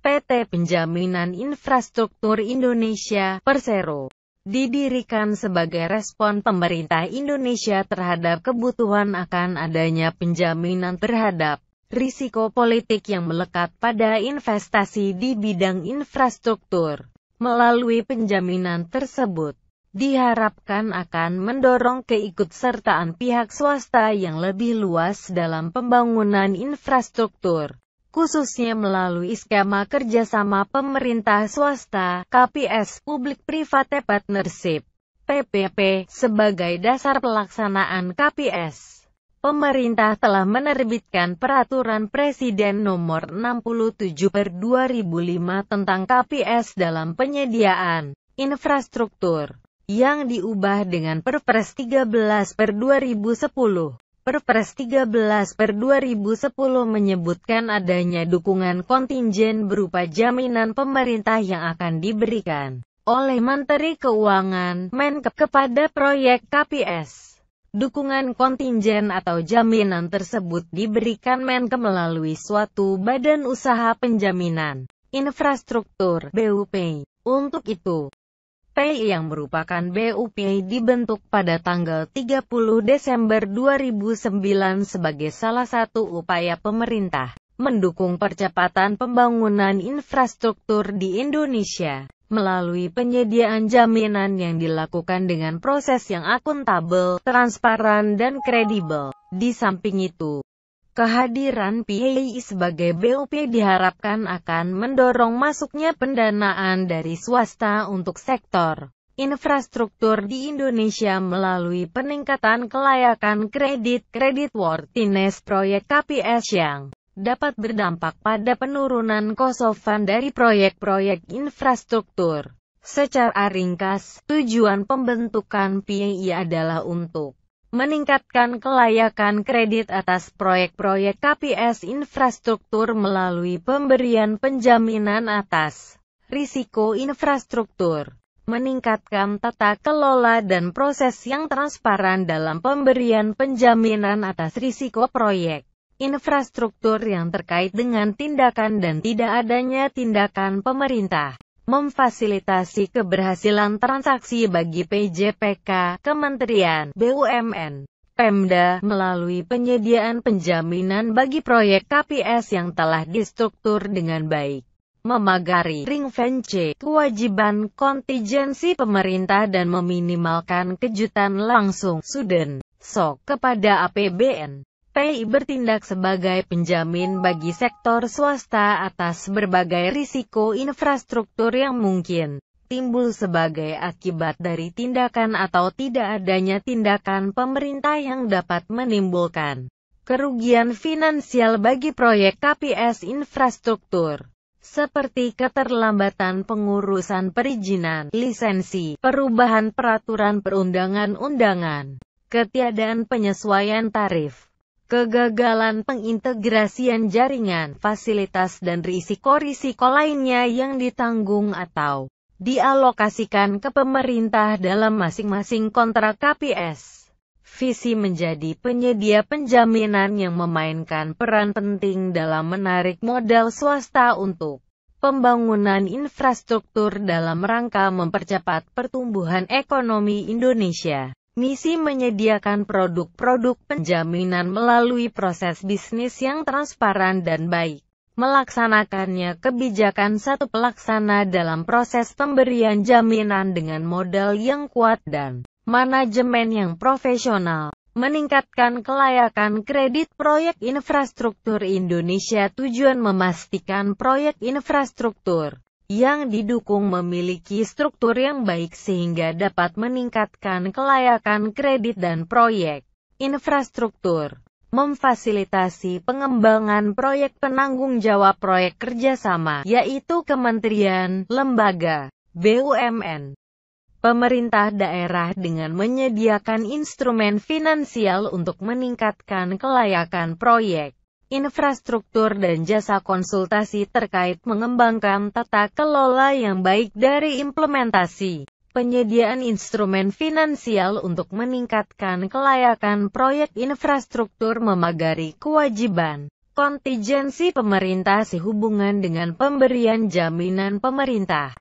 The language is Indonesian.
PT Penjaminan Infrastruktur Indonesia (Persero) didirikan sebagai respon pemerintah Indonesia terhadap kebutuhan akan adanya penjaminan terhadap risiko politik yang melekat pada investasi di bidang infrastruktur. Melalui penjaminan tersebut, diharapkan akan mendorong keikutsertaan pihak swasta yang lebih luas dalam pembangunan infrastruktur, khususnya melalui skema kerjasama pemerintah swasta (KPS) Public-Private Partnership (PPP). Sebagai dasar pelaksanaan KPS, pemerintah telah menerbitkan Peraturan Presiden Nomor 67/2005 tentang KPS dalam penyediaan infrastruktur, yang diubah dengan Perpres 13/2010. Perpres 13/2010 menyebutkan adanya dukungan kontingen berupa jaminan pemerintah yang akan diberikan oleh Menteri Keuangan (Menkep) kepada proyek KPS. Dukungan kontingen atau jaminan tersebut diberikan Menkep melalui suatu badan usaha penjaminan infrastruktur (BUP). Untuk itu, PI yang merupakan BUP dibentuk pada tanggal 30 Desember 2009 sebagai salah satu upaya pemerintah mendukung percepatan pembangunan infrastruktur di Indonesia melalui penyediaan jaminan yang dilakukan dengan proses yang akuntabel, transparan, dan kredibel. Di samping itu, kehadiran PI sebagai BUP diharapkan akan mendorong masuknya pendanaan dari swasta untuk sektor infrastruktur di Indonesia melalui peningkatan kelayakan creditworthiness proyek KPS yang dapat berdampak pada penurunan cost of fund dari proyek-proyek infrastruktur. Secara ringkas, tujuan pembentukan PI adalah untuk meningkatkan kelayakan kredit atas proyek-proyek KPS infrastruktur melalui pemberian penjaminan atas risiko infrastruktur, meningkatkan tata kelola dan proses yang transparan dalam pemberian penjaminan atas risiko proyek infrastruktur yang terkait dengan tindakan dan tidak adanya tindakan pemerintah, memfasilitasi keberhasilan transaksi bagi PJPK, Kementerian BUMN, Pemda, melalui penyediaan penjaminan bagi proyek KPS yang telah distruktur dengan baik, memagari ring-fence kewajiban kontingensi pemerintah dan meminimalkan kejutan langsung (sudden shock) kepada APBN. PI bertindak sebagai penjamin bagi sektor swasta atas berbagai risiko infrastruktur yang mungkin timbul sebagai akibat dari tindakan atau tidak adanya tindakan pemerintah yang dapat menimbulkan kerugian finansial bagi proyek KPS infrastruktur, seperti keterlambatan pengurusan perizinan, lisensi, perubahan peraturan perundang-undangan, ketiadaan penyesuaian tarif, kegagalan pengintegrasian jaringan, fasilitas dan risiko-risiko lainnya yang ditanggung atau dialokasikan ke pemerintah dalam masing-masing kontrak KPS. Visi menjadi penyedia penjaminan yang memainkan peran penting dalam menarik modal swasta untuk pembangunan infrastruktur dalam rangka mempercepat pertumbuhan ekonomi Indonesia. Misi menyediakan produk-produk penjaminan melalui proses bisnis yang transparan dan baik. Melaksanakannya kebijakan satu pelaksana dalam proses pemberian jaminan dengan modal yang kuat dan manajemen yang profesional. Meningkatkan kelayakan kredit proyek infrastruktur Indonesia. Tujuan memastikan proyek infrastruktur yang didukung memiliki struktur yang baik sehingga dapat meningkatkan kelayakan kredit dan proyek infrastruktur, memfasilitasi pengembangan proyek penanggung jawab proyek kerjasama, yaitu kementerian, lembaga, BUMN, pemerintah daerah dengan menyediakan instrumen finansial untuk meningkatkan kelayakan proyek infrastruktur dan jasa konsultasi terkait mengembangkan tata kelola yang baik dari implementasi, penyediaan instrumen finansial untuk meningkatkan kelayakan proyek infrastruktur, memagari kewajiban Kontingensi pemerintah sehubungan dengan pemberian jaminan pemerintah